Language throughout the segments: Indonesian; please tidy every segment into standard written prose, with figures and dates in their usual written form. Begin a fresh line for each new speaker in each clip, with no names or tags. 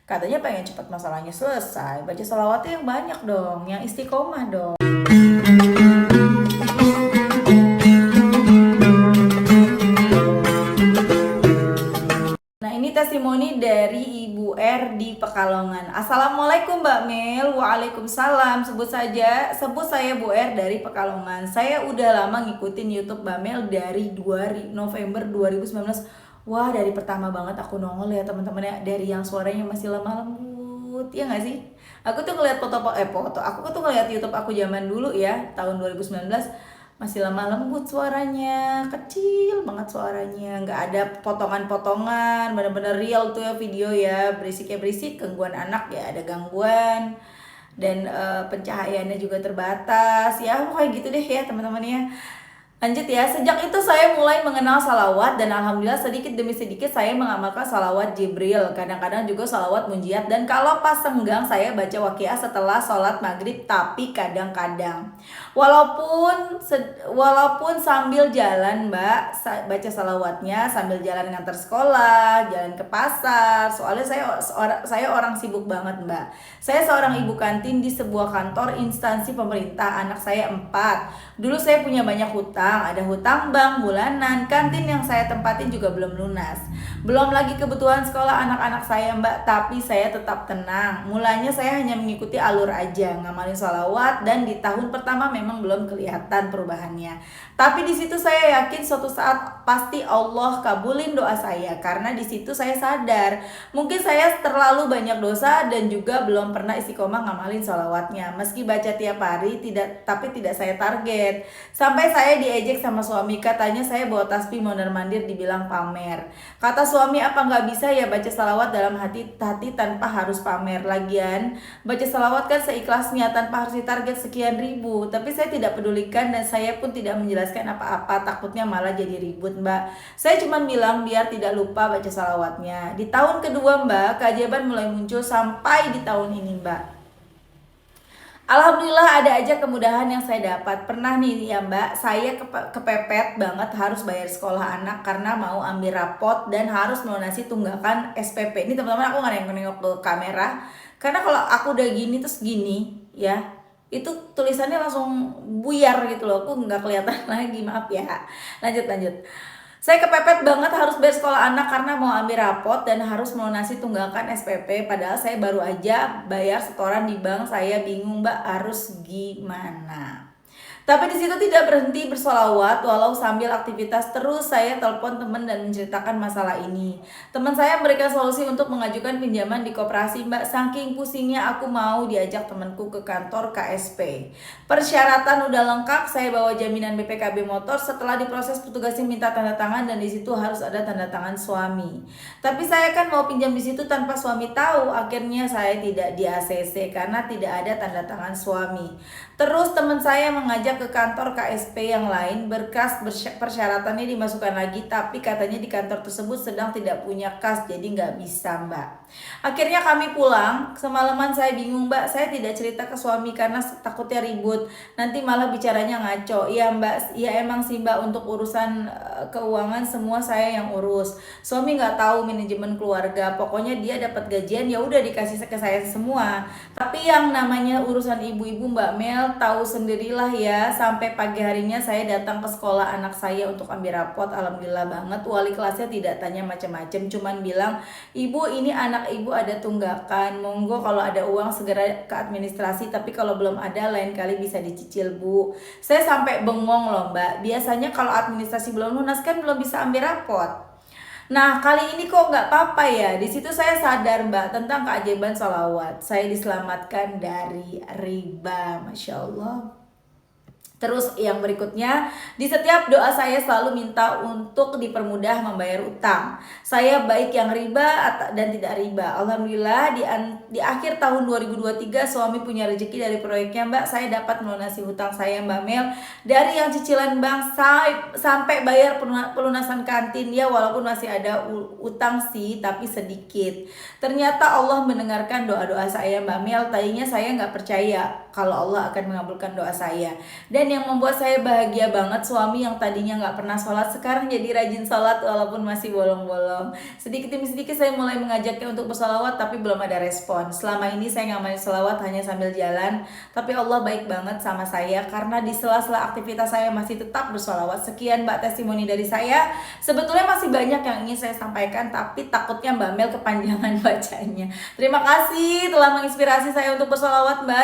Katanya pengen cepat masalahnya selesai, baca salawatnya yang banyak dong, yang istiqomah dong. Nah, ini testimoni dari Ibu R di Pekalongan. Assalamualaikum Mbak Mel. Waalaikumsalam. Sebut saya Bu R dari Pekalongan. Saya udah lama ngikutin YouTube Mbak Mel dari November 2019. Wah, dari pertama banget aku nongol ya teman-teman ya, dari yang suaranya masih lemah lembut, ya nggak sih? Aku tuh ngeliat aku tuh ngeliat YouTube aku zaman dulu ya, tahun 2019, masih lemah lembut suaranya, kecil banget suaranya, nggak ada potongan-potongan, bener-bener real tuh ya video ya, berisiknya berisik, gangguan anak ya ada gangguan, dan pencahayaannya juga terbatas ya, pokoknya gitu deh ya teman-teman ya. Lanjut ya, sejak itu saya mulai mengenal salawat dan alhamdulillah sedikit demi sedikit saya mengamalkan salawat Jibril. Kadang-kadang juga salawat munjiat, dan kalau pas senggang saya baca waqiah setelah sholat maghrib, tapi kadang-kadang. Walaupun sambil jalan Mbak, baca salawatnya sambil jalan ngantar sekolah, jalan ke pasar. Soalnya saya orang sibuk banget Mbak. Saya seorang ibu kantin di sebuah kantor instansi pemerintah, anak saya 4. Dulu saya punya banyak hutang, ada hutang bank bulanan, kantin yang saya tempatin juga belum lunas. Belum lagi kebutuhan sekolah anak-anak saya Mbak, tapi saya tetap tenang. Mulanya saya hanya mengikuti alur aja, ngamalin sholawat, dan di tahun pertama memang belum kelihatan perubahannya. Tapi di situ saya yakin suatu saat pasti Allah kabulin doa saya, karena di situ saya sadar mungkin saya terlalu banyak dosa dan juga belum pernah istiqomah ngamalin sholawatnya. Meski baca tiap hari, tapi tidak saya target. Sampai saya diejek sama suami, katanya saya bawa tasbih mondar-mandir dibilang pamer. Kata suami, apa nggak bisa ya baca salawat dalam hati tanpa harus pamer? Lagian baca salawat kan seikhlasnya tanpa harus ditarget sekian ribu. Tapi saya tidak pedulikan dan saya pun tidak menjelaskan apa-apa, takutnya malah jadi ribut Mbak. Saya cuma bilang biar tidak lupa baca salawatnya. Di tahun kedua Mbak, keajaiban mulai muncul sampai di tahun ini Mbak. Alhamdulillah ada aja kemudahan yang saya dapat. Pernah nih ya Mbak, saya kepepet banget harus bayar sekolah anak karena mau ambil rapot dan harus melunasi tunggakan SPP. Ini teman-teman, aku nggak nengok ke kamera karena kalau aku udah gini terus gini ya, itu tulisannya langsung buyar gitu loh, aku nggak kelihatan lagi, maaf ya. Lanjut. Saya kepepet banget harus bayar sekolah anak karena mau ambil rapot dan harus melunasi tunggakan SPP. Padahal saya baru aja bayar setoran di bank. Saya bingung Mbak harus gimana. Tapi di situ tidak berhenti bersolawat, walau sambil aktivitas terus saya telepon teman dan menceritakan masalah ini. Teman saya memberikan solusi untuk mengajukan pinjaman di koperasi Mbak. Saking pusingnya aku mau diajak temanku ke kantor KSP. Persyaratan udah lengkap, saya bawa jaminan BPKB motor. Setelah diproses petugasnya minta tanda tangan dan di situ harus ada tanda tangan suami. Tapi saya kan mau pinjam di situ tanpa suami tahu. Akhirnya saya tidak di ACC karena tidak ada tanda tangan suami. Terus teman saya mengajak ke kantor KSP yang lain, berkas persyaratannya dimasukkan lagi, tapi katanya di kantor tersebut sedang tidak punya kas, jadi nggak bisa Mbak. Akhirnya kami pulang, semalaman saya bingung Mbak, saya tidak cerita ke suami karena takutnya ribut, nanti malah bicaranya ngaco. Ya Mbak, ya emang sih Mbak, untuk urusan keuangan semua saya yang urus. Suami nggak tahu manajemen keluarga, pokoknya dia dapat gajian ya udah dikasih ke saya semua. Tapi yang namanya urusan ibu-ibu Mbak Mel tahu sendirilah ya, sampai pagi harinya saya datang ke sekolah anak saya untuk ambil rapot. Alhamdulillah banget wali kelasnya tidak tanya macam-macam, cuman bilang, ibu ini anak ibu ada tunggakan, monggo kalau ada uang segera ke administrasi, tapi kalau belum ada lain kali bisa dicicil Bu. Saya sampai bengong loh Mbak, biasanya kalau administrasi belum lunas kan belum bisa ambil rapot. Nah kali ini kok nggak apa-apa ya. Di situ saya sadar Mbak tentang keajaiban sholawat. Saya diselamatkan dari riba, masya Allah. Terus yang berikutnya, di setiap doa saya selalu minta untuk dipermudah membayar utang. Saya baik yang riba dan tidak riba. Alhamdulillah di akhir tahun 2023 suami punya rezeki dari proyeknya Mbak. Saya dapat melunasi hutang saya Mbak Mel. Dari yang cicilan bank sampai bayar pelunasan kantin ya, walaupun masih ada utang sih tapi sedikit. Ternyata Allah mendengarkan doa-doa saya Mbak Mel. Tadinya saya nggak percaya kalau Allah akan mengabulkan doa saya. Dan yang membuat saya bahagia banget, suami yang tadinya nggak pernah sholat sekarang jadi rajin sholat walaupun masih bolong-bolong. Sedikit demi sedikit saya mulai mengajaknya untuk bersolawat tapi belum ada respon. Selama ini saya ngamalin sholawat hanya sambil jalan, tapi Allah baik banget sama saya karena di sela-sela aktivitas saya masih tetap bersolawat. Sekian Mbak testimoni dari saya. Sebetulnya masih banyak yang ingin saya sampaikan tapi takutnya Mbak Mel kepanjangan bacanya. Terima kasih telah menginspirasi saya untuk bersolawat Mbak.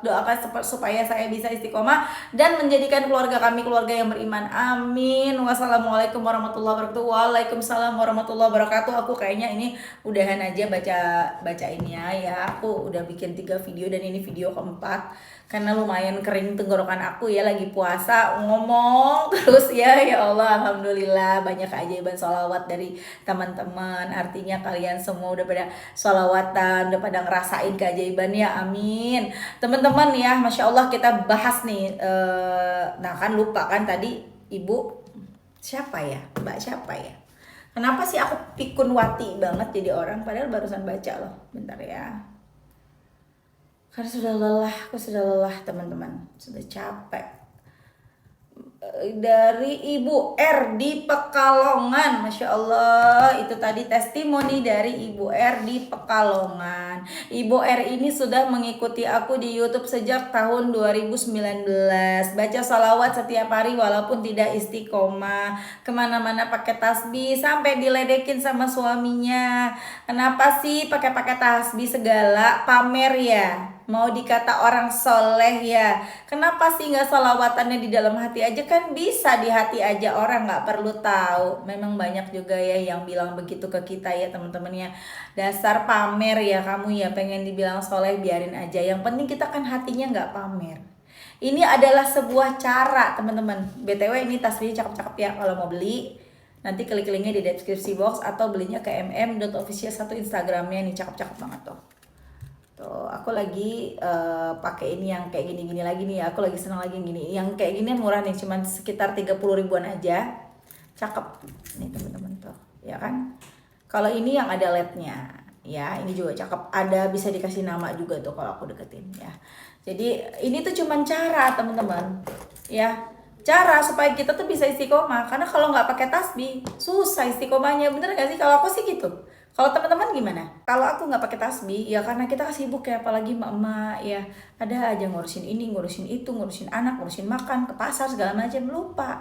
Doakan supaya saya bisa istiqomah dan menjadikan keluarga kami keluarga yang beriman. Amin. Wassalamualaikum warahmatullahi wabarakatuh. Waalaikumsalam warahmatullahi wabarakatuh. Aku kayaknya ini udahan aja baca ini ya. Aku udah bikin 3 video dan ini video keempat karena lumayan kering tenggorokan aku ya, lagi puasa ngomong terus ya. Ya Allah, alhamdulillah banyak keajaiban sholawat dari teman-teman. Artinya kalian semua udah pada sholawatan, udah pada ngerasain keajaiban ya. Amin. Teman-teman ya, Masya Allah kita bahas nih. Nah kan lupa kan tadi ibu siapa ya, Mbak siapa ya? Kenapa sih aku pikun wati banget jadi orang padahal barusan baca loh. Bentar ya. Karena sudah lelah, aku sudah lelah teman-teman, sudah capek. Dari Ibu R di Pekalongan, Masya Allah, itu tadi testimoni dari Ibu R di Pekalongan. Ibu R ini sudah mengikuti aku di YouTube sejak tahun 2019. Baca salawat setiap hari walaupun tidak istiqomah, kemana-mana pakai tasbih sampai diledekin sama suaminya. Kenapa sih pakai tasbih segala, pamer ya? Mau dikata orang soleh ya, kenapa sih nggak solawatannya di dalam hati aja? Kan bisa di hati aja, orang nggak perlu tahu. Memang banyak juga ya yang bilang begitu ke kita ya teman-teman ya. Dasar pamer ya kamu ya, pengen dibilang soleh biarin aja. Yang penting kita kan hatinya nggak pamer. Ini adalah sebuah cara teman-teman. BTW ini tasbihnya cakep-cakep ya, kalau mau beli nanti klik linknya di deskripsi box atau belinya ke mm.official1 Instagramnya, nih cakep-cakep banget tuh. Tuh, aku lagi pakai ini yang kayak gini-gini lagi nih ya. Aku lagi senang lagi yang gini. Yang kayak gini murah nih, cuman sekitar 30 ribuan aja. Cakep nih teman-teman tuh, ya kan? Kalau ini yang ada LED-nya, ya ini juga cakep. Ada bisa dikasih nama juga tuh kalau aku deketin ya. Jadi ini tuh cuman cara teman-teman, ya. Cara supaya kita tuh bisa istiqomah. Karena kalau nggak pakai tasbih, susah istiqomahnya. Bener gak sih? Kalau aku sih gitu. Kalau teman-teman gimana? Kalau aku nggak pakai tasbih, ya karena kita sibuk ya, apalagi emak-emak ya, ada aja ngurusin ini, ngurusin itu, ngurusin anak, ngurusin makan, ke pasar segala macam, lupa.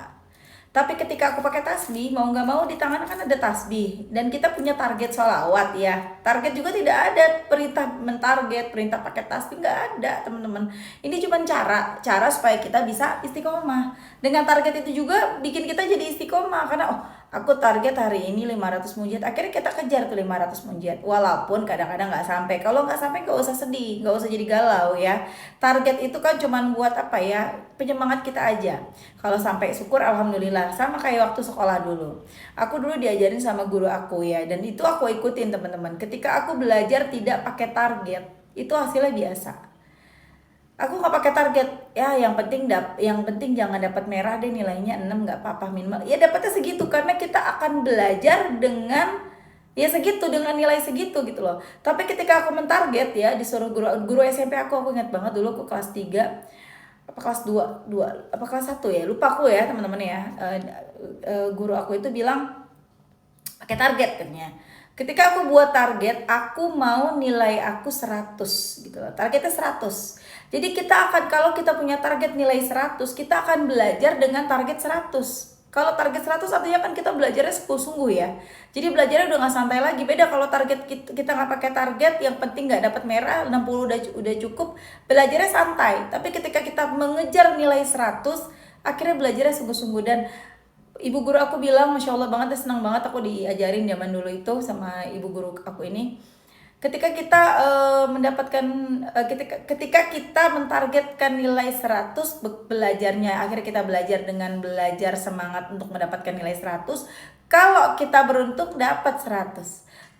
Tapi ketika aku pakai tasbih, mau nggak mau di tangan kan ada tasbih dan kita punya target sholawat ya. Target juga tidak ada perintah mentarget, perintah pakai tasbih nggak ada teman-teman. Ini cuma cara supaya kita bisa istiqomah. Dengan target itu juga bikin kita jadi istiqomah karena aku target hari ini 500 munjat, akhirnya kita kejar ke 500 munjat walaupun kadang-kadang nggak sampai. Kalau nggak sampai nggak usah sedih, nggak usah jadi galau ya. Target itu kan cuman buat apa ya, penyemangat kita aja. Kalau sampai syukur alhamdulillah. Sama kayak waktu sekolah dulu, aku dulu diajarin sama guru aku ya, dan itu aku ikutin teman-teman. Ketika aku belajar tidak pakai target, itu hasilnya biasa. Aku nggak pakai target ya, yang penting jangan dapat merah deh, nilainya 6 nggak apa-apa, minimal ya dapatnya segitu karena kita akan belajar dengan ya segitu, dengan nilai segitu gitu loh. Tapi ketika aku mentarget ya, disuruh guru SMP aku ingat banget dulu, aku kelas 3 apa kelas 2 apa kelas 1 ya, lupa aku ya teman-teman ya. Guru aku itu bilang pakai target katanya. Ketika aku buat target, aku mau nilai aku 100 gitu loh. Targetnya 100. Jadi kita akan, kalau kita punya target nilai 100, kita akan belajar dengan target 100. Kalau target 100 artinya kan kita belajarnya sungguh-sungguh ya. Jadi belajarnya udah gak santai lagi. Beda kalau target kita gak pakai target, yang penting gak dapat merah, 60 udah cukup, belajarnya santai. Tapi ketika kita mengejar nilai 100, akhirnya belajarnya sungguh-sungguh. Dan ibu guru aku bilang, Masya Allah banget, senang banget aku diajarin zaman dulu itu sama ibu guru aku ini. Ketika kita ketika kita mentargetkan nilai 100 belajarnya, akhirnya kita belajar dengan belajar semangat untuk mendapatkan nilai 100. Kalau kita beruntung dapat 100.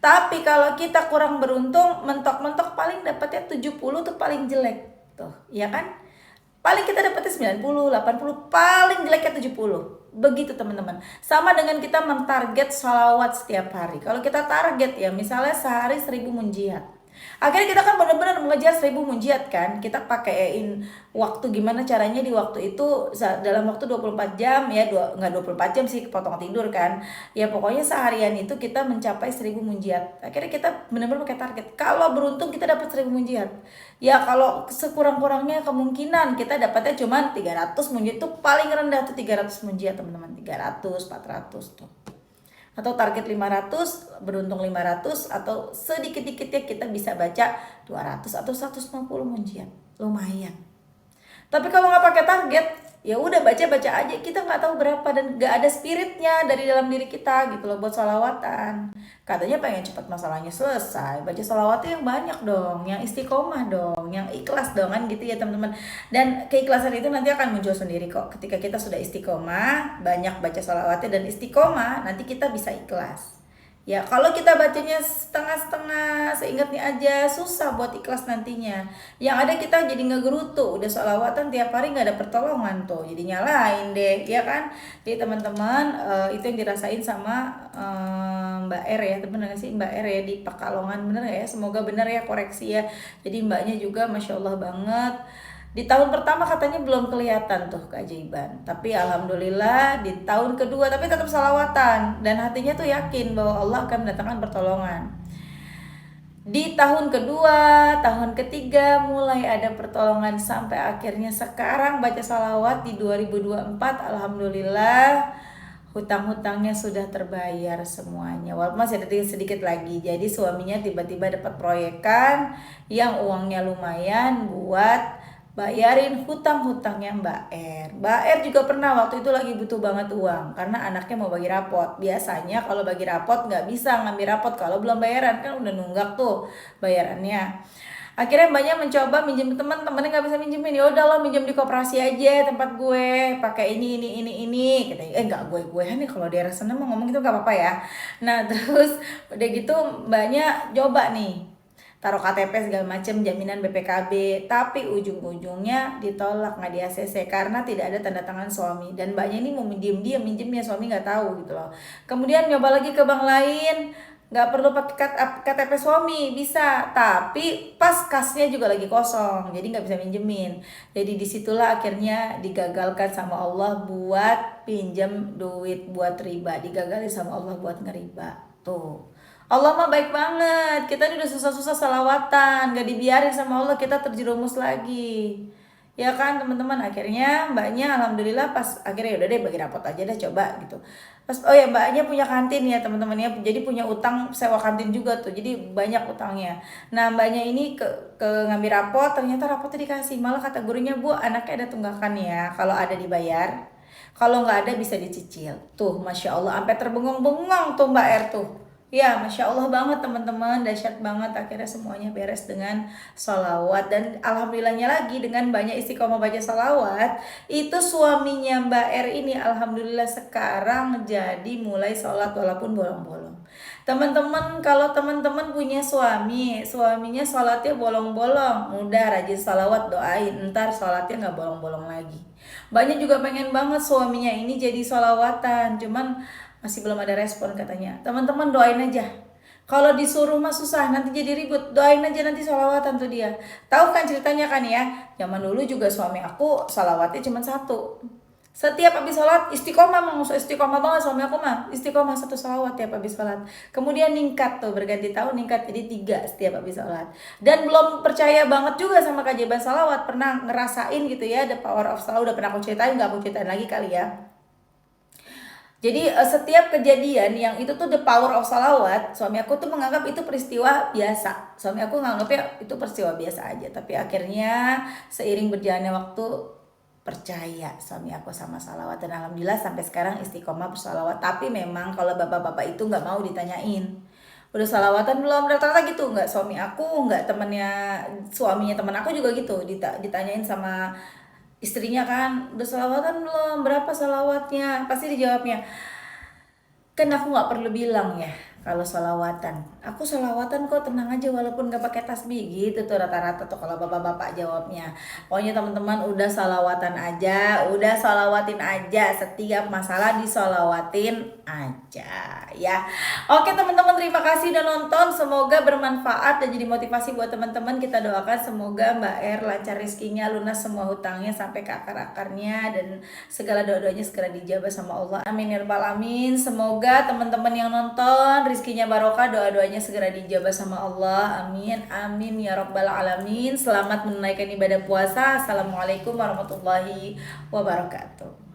Tapi kalau kita kurang beruntung, mentok-mentok paling dapatnya 70 tuh paling jelek. Tuh, ya kan? Paling kita dapatnya 90, 80, paling jeleknya 70. Begitu teman-teman. Sama dengan kita mentarget sholawat setiap hari. Kalau kita target ya, misalnya sehari 1000 munjiat. Akhirnya kita kan benar-benar mengejar 1000 munjiat kan. Kita pakaiin waktu gimana caranya di waktu itu dalam waktu 24 jam ya, nggak 24 jam sih, kepotong tidur kan. Ya pokoknya seharian itu kita mencapai 1000 munjiat. Akhirnya kita benar-benar pakai target. Kalau beruntung kita dapat 1000 munjiat. Ya kalau sekurang-kurangnya kemungkinan kita dapatnya cuma 300 munjiat, itu paling rendah tuh 300 munjiat teman-teman. 300, 400 tuh. Atau target 500, beruntung 500, atau sedikit-dikitnya kita bisa baca 200 atau 150 munjiat. Lumayan. Tapi kalau nggak pakai target, ya udah baca-baca aja, kita nggak tahu berapa dan nggak ada spiritnya dari dalam diri kita gitu loh buat sholawatan. Katanya pengen cepat masalahnya selesai, baca sholawatnya yang banyak dong, yang istiqomah dong, yang ikhlas dong kan gitu ya teman-teman. Dan keikhlasan itu nanti akan muncul sendiri kok. Ketika kita sudah istiqomah, banyak baca sholawatnya dan istiqomah, nanti kita bisa ikhlas. Ya kalau kita bacanya setengah-setengah, seingatnya aja, susah buat ikhlas nantinya. Yang ada kita jadi ngegerutu, udah sholawatan tiap hari nggak ada pertolongan tuh, jadi nyalain deh, ya kan? Jadi teman-teman, itu yang dirasain sama Mbak R ya, bener gak sih Mbak R ya di Pekalongan, bener ya? Semoga bener ya, koreksi ya. Jadi mbaknya juga Masya Allah banget. Di tahun pertama katanya belum kelihatan tuh keajaiban, tapi alhamdulillah di tahun kedua tapi tetap salawatan dan hatinya tuh yakin bahwa Allah akan mendatangkan pertolongan. Di tahun kedua, tahun ketiga mulai ada pertolongan sampai akhirnya sekarang baca salawat di 2024, alhamdulillah hutang-hutangnya sudah terbayar semuanya, walaupun masih ada sedikit lagi. Jadi suaminya tiba-tiba dapat proyekan yang uangnya lumayan buat bayarin hutang-hutangnya Mbak R. Mbak R juga pernah waktu itu lagi butuh banget uang karena anaknya mau bagi rapot. Biasanya kalau bagi rapot nggak bisa ngambil rapot kalau belum bayaran, kan udah nunggak tuh bayarannya. Akhirnya mbaknya mencoba minjem teman-temannya nggak bisa minjemin, ya udah lo minjem di koperasi aja tempat gue, pakai ini katanya. Nggak gue nih, kalau daerah sana mau ngomong itu nggak apa-apa ya. Nah terus udah gitu mbaknya coba nih taruh KTP segala macam, jaminan BPKB, tapi ujung-ujungnya ditolak, nggak di ACC karena tidak ada tanda tangan suami. Dan mbaknya ini mau diem-diem minjemnya, suami nggak tahu gitu loh. Kemudian nyoba lagi ke bank lain, nggak perlu pakai KTP suami, bisa, tapi pas kasnya juga lagi kosong, jadi nggak bisa minjemin. Jadi disitulah akhirnya digagalkan sama Allah buat pinjam duit buat riba, digagalin sama Allah buat ngeriba tuh. Allah mah baik banget, kita udah susah-susah salawatan, gak dibiarin sama Allah kita terjerumus lagi. Ya kan teman-teman, akhirnya mbaknya alhamdulillah pas akhirnya udah deh bagi rapot aja deh coba gitu. Pas oh ya mbaknya punya kantin ya teman-teman ya, jadi punya utang sewa kantin juga tuh, jadi banyak utangnya. Nah mbaknya ini ke ngambil rapot, ternyata rapotnya dikasih, malah kategorinya bu anaknya ada tunggakan ya, kalau ada dibayar, kalau nggak ada bisa dicicil. Tuh Masya Allah, sampai terbengong-bengong tuh Mbak R tuh. Ya, Masya Allah banget teman-teman, dahsyat banget. Akhirnya semuanya beres dengan sholawat. Dan alhamdulillahnya lagi dengan banyak istiqomah baca sholawat, itu suaminya Mbak R ini alhamdulillah sekarang jadi mulai sholat walaupun bolong-bolong. Teman-teman, kalau teman-teman punya suami, suaminya sholatnya bolong-bolong, udah rajin sholawat, doain, ntar sholatnya gak bolong-bolong lagi. Banyak juga pengen banget suaminya ini jadi sholawatan, cuman masih belum ada respon katanya. Teman-teman doain aja. Kalau disuruh mah susah, nanti jadi ribut. Doain aja nanti sholawatan tuh dia. Tahu kan ceritanya kan ya? Zaman dulu juga suami aku sholawatnya cuma satu. Setiap habis sholat istiqomah, istiqomah banget suami aku mah. Istiqomah satu sholawat tiap habis sholat. Kemudian ningkat tuh, berganti tahun ningkat jadi 3 setiap habis sholat. Dan belum percaya banget juga sama keajaiban sholawat. Pernah ngerasain gitu ya, the power of sholawat. Udah pernah aku ceritain, gak aku ceritain lagi kali ya. Jadi setiap kejadian yang itu tuh the power of salawat, suami aku tuh menganggap itu peristiwa biasa. Suami aku nganggapnya itu peristiwa biasa aja. Tapi akhirnya seiring berjalannya waktu percaya suami aku sama salawat. Dan alhamdulillah sampai sekarang istiqomah bersalawat. Tapi memang kalau bapak-bapak itu nggak mau ditanyain, udah salawatan belum, rata-rata gitu. Nggak suami aku, nggak temennya, suaminya teman aku juga gitu. Ditanyain sama istrinya kan, udah salawatan belum, berapa salawatnya, pasti dijawabnya kan aku nggak perlu bilang ya kalau salawatan, aku salawatan kok, tenang aja walaupun nggak pakai tasbih, gitu tuh rata-rata tuh kalau bapak-bapak jawabnya. Pokoknya teman-teman udah salawatan aja, udah salawatin aja, setiap masalah disalawatin aja ya. Oke teman-teman, terima kasih udah nonton, semoga bermanfaat dan jadi motivasi buat teman-teman. Kita doakan semoga Mbak Er lancar rezekinya, lunas semua hutangnya sampai ke akar-akarnya, dan segala doa-doanya segera dijabah sama Allah, amin ya rabbal alamin. Semoga teman-teman yang nonton rezekinya barokah, doa-doanya segera dijabah sama Allah, amin amin ya rabbal alamin. Selamat menunaikan ibadah puasa. Assalamualaikum warahmatullahi wabarakatuh.